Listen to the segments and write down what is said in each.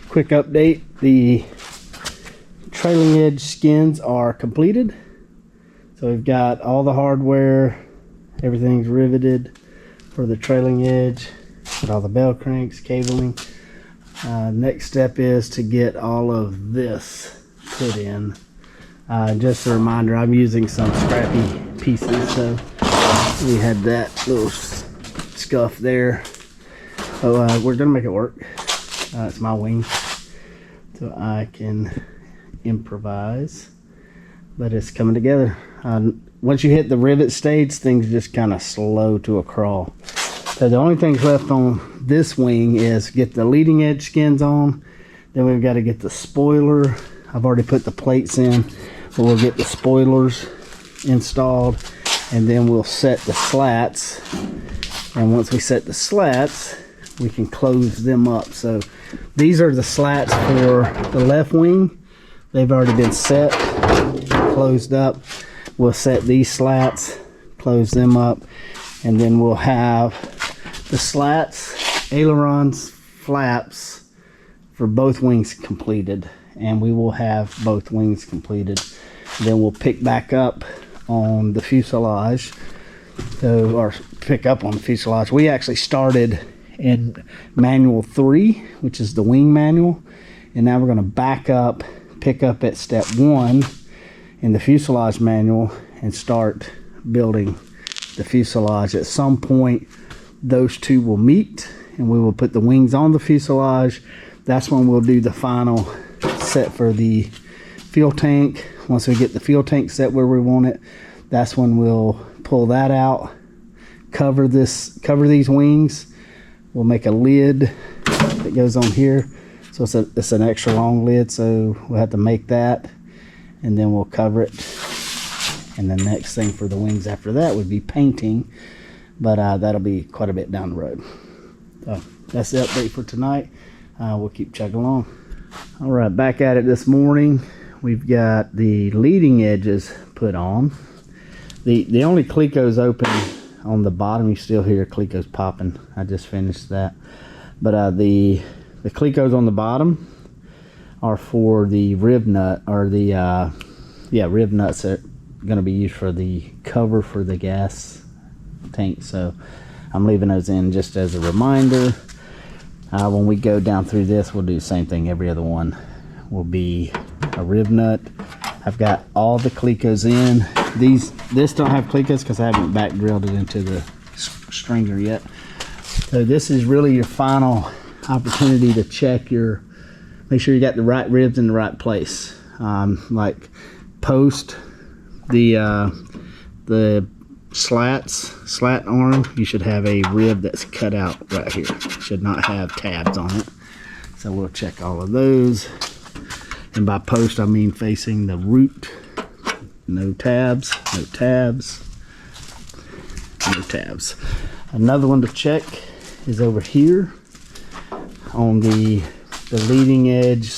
quick update. The trailing edge skins are completed. So we've got all the hardware, everything's riveted for the trailing edge, got all the bell cranks, cabling. Next step is to get all of this put in. Just a reminder, I'm using some scrappy pieces, so we had that little scuff there. So we're gonna make it work. It's my wing, so I can improvise, but it's coming together. Once you hit the rivet stage, things just kind of slow to a crawl. So the only things left on this wing is get the leading edge skins on, then we've got to get the spoiler. I've already put the plates in, but we'll get the spoilers installed, and then we'll set the slats. And once we set the slats, we can close them up. So these are the slats for the left wing. They've already been set, closed up. We'll set these slats, close them up, and then we'll have the slats, ailerons, flaps for both wings completed, and we will have both wings completed. Then we'll pick back up on the fuselage, or pick up on the fuselage. We actually started in manual 3, which is the wing manual, and now we're going to back up, pick up at step 1 in the fuselage manual and start building the fuselage. At some point those two will meet and we will put the wings on the fuselage. That's when we'll do the final set for the fuel tank. Once we get the fuel tank set where we want it, that's when we'll pull that out, cover these wings. We'll make a lid that goes on here, so it's an extra long lid, so we'll have to make that, and then we'll cover it. And the next thing for the wings after that would be painting, but that'll be quite a bit down the road. So that's the update for tonight. We'll keep chugging along. All right, back at it this morning. We've got the leading edges put on. The only Cleco's open on the bottom. You still hear Cleco's popping. I just finished that. But the Cleco's on the bottom are for the rib nut, or the rib nuts that are going to be used for the cover for the gas tank. So I'm leaving those in just as a reminder. When we go down through this, we'll do the same thing. Every other one will be a rib nut. I've got all the Cleco's in. This don't have Cleco's because I haven't back drilled it into the stringer yet. So this is really your final opportunity to check make sure you got the right ribs in the right place. Like post the slat arm, you should have a rib that's cut out right here. Should not have tabs on it. So we'll check all of those. And by post, I mean facing the root. No tabs, no tabs, no tabs. Another one to check is over here on the leading edge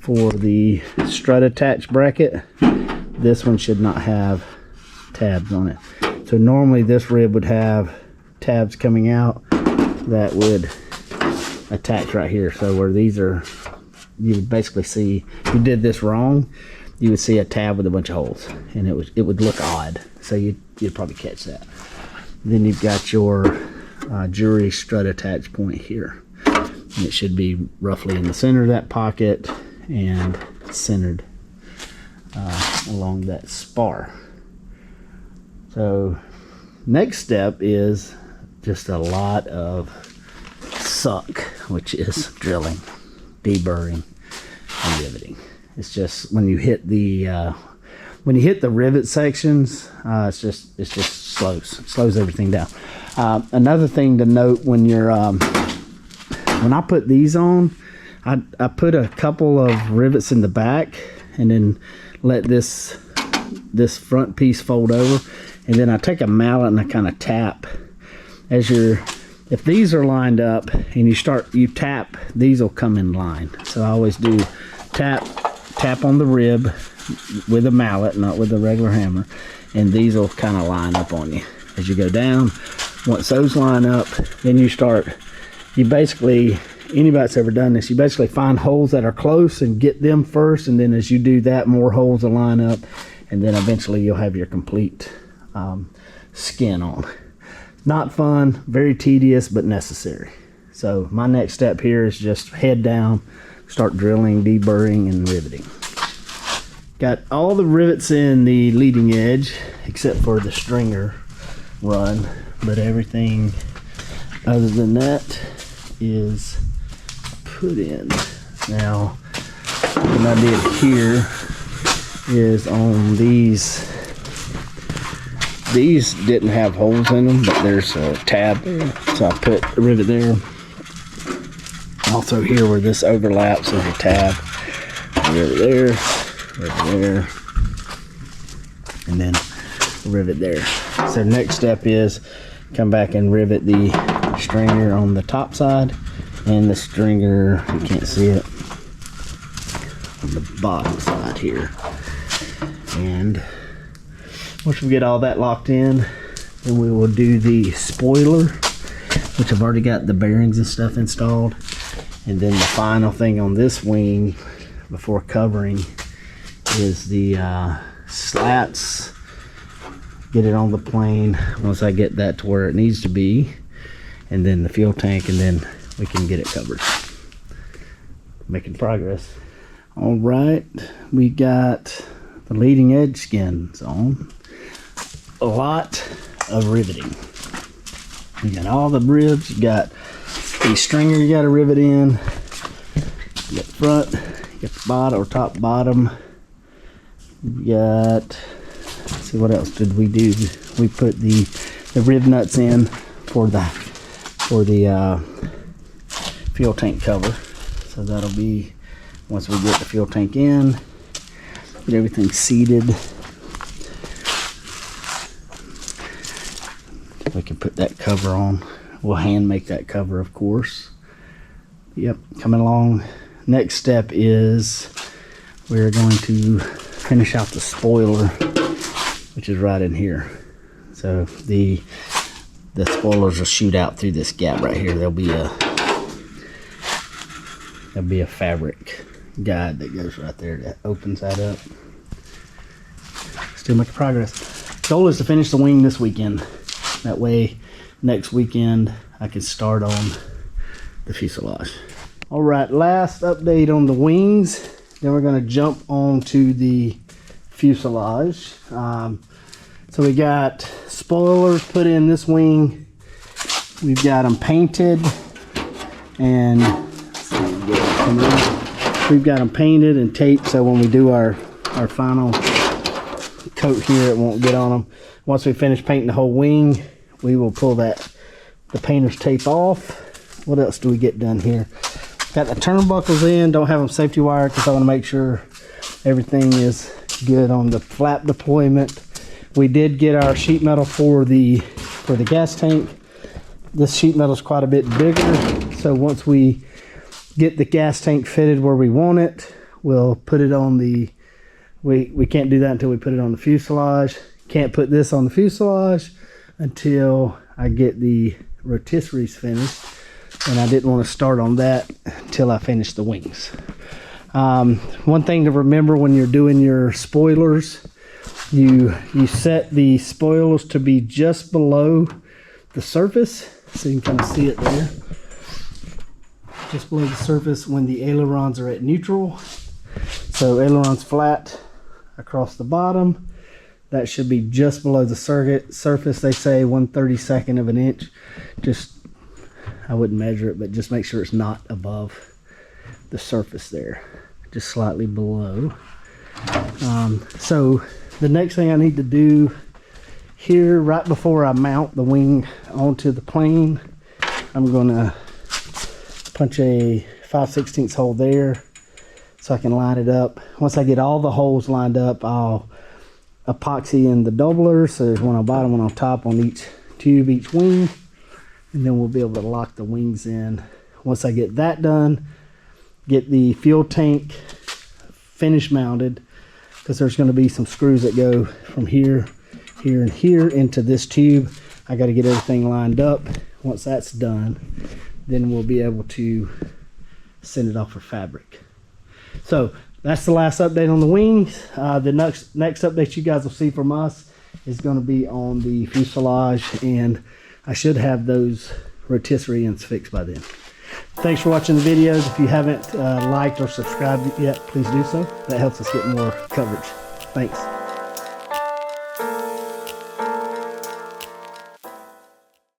for the strut attach bracket. This one should not have tabs on it. So normally this rib would have tabs coming out that would attach right here. So where these are, you would basically see, if you did this wrong, you would see a tab with a bunch of holes, and it would look odd. So you'd probably catch that. Then you've got your jury strut attach point here. And it should be roughly in the center of that pocket and centered along that spar. So next step is just a lot of suck, which is drilling, deburring, and riveting. It's just when you hit the rivet sections, it's just slows everything down. Another thing to note when you're when I put these on, I put a couple of rivets in the back and then let this front piece fold over, and then I take a mallet and I kind of tap if these are lined up and you tap, these will come in line. So I always do tap on the rib with a mallet, not with a regular hammer, and these will kind of line up on you as you go down. Once those line up, then you basically anybody that's ever done this, you basically find holes that are close and get them first, and then as you do that, more holes will line up, and then eventually you'll have your complete skin on. Not fun, very tedious, but necessary. So my next step here is just head down, start drilling, deburring, and riveting. Got all the rivets in the leading edge except for the stringer run, but everything other than that is put in. Now what I did here is on these didn't have holes in them, but there's a tab there, so I put a rivet there. Also here where this overlaps, there's a tab, a rivet there, and then a rivet there. So next step is come back and rivet the stringer on the top side and the stringer, you can't see it, on the bottom side here. And once we get all that locked in, then we will do the spoiler, which I've already got the bearings and stuff installed. And then the final thing on this wing before covering is the slats. Get it on the plane once I get that to where it needs to be, and then the fuel tank, and then we can get it covered. Making progress. All right, we got the leading edge skins on. A lot of riveting. You got all the ribs, you got the stringer you got to rivet in, you got the front, you got the bottom or top bottom, you got, let's see, what else did we do? We put the rib nuts in for the fuel tank cover. So that'll be once we get the fuel tank in, get everything seated. We can put that cover on. We'll hand make that cover, of course. Yep, coming along. Next step is we're going to finish out the spoiler, which is right in here. So the spoilers will shoot out through this gap right here. There'll be a fabric guide that goes right there that opens that up. Still making progress. Goal is to finish the wing this weekend. That way next weekend I can start on the fuselage. All right, last update on the wings. Then we're going to jump on to the fuselage. So we got spoilers put in this wing. We've got them painted, and we've got them painted and taped, so when we do our final coat here, it won't get on them. Once we finish painting the whole wing, we will pull the painter's tape off. What else do we get done here? Got the turnbuckles in. Don't have them safety wired because I want to make sure everything is good on the flap deployment. We did get our sheet metal for the gas tank. This sheet metal is quite a bit bigger, so once we get the gas tank fitted where we want it, we'll put it on the, we can't do that until we put it on the fuselage. Can't put this on the fuselage until I get the rotisseries finished, and I didn't want to start on that until I finish the wings. One thing to remember when you're doing your spoilers, you set the spoilers to be just below the surface, so you can kind of see it there, just below the surface when the ailerons are at neutral. So ailerons flat across the bottom, that should be just below the surface. They say 1/32 of an inch. Just, I wouldn't measure it, but just make sure it's not above the surface there, just slightly below. So the next thing I need to do here, right before I mount the wing onto the plane, I'm gonna punch a 5/16 hole there so I can line it up. Once I get all the holes lined up, I'll epoxy in the doublers, so there's one on bottom, one on top on each tube, each wing, and then we'll be able to lock the wings in. Once I get that done, get the fuel tank finish mounted, because there's going to be some screws that go from here, here, and here into this tube. I got to get everything lined up. Once that's done, then we'll be able to send it off for fabric. So that's the last update on the wings. The next update you guys will see from us is going to be on the fuselage, and I should have those rotisserie ends fixed by then. Thanks for watching the videos. If you haven't liked or subscribed yet, please do so. That helps us get more coverage. Thanks.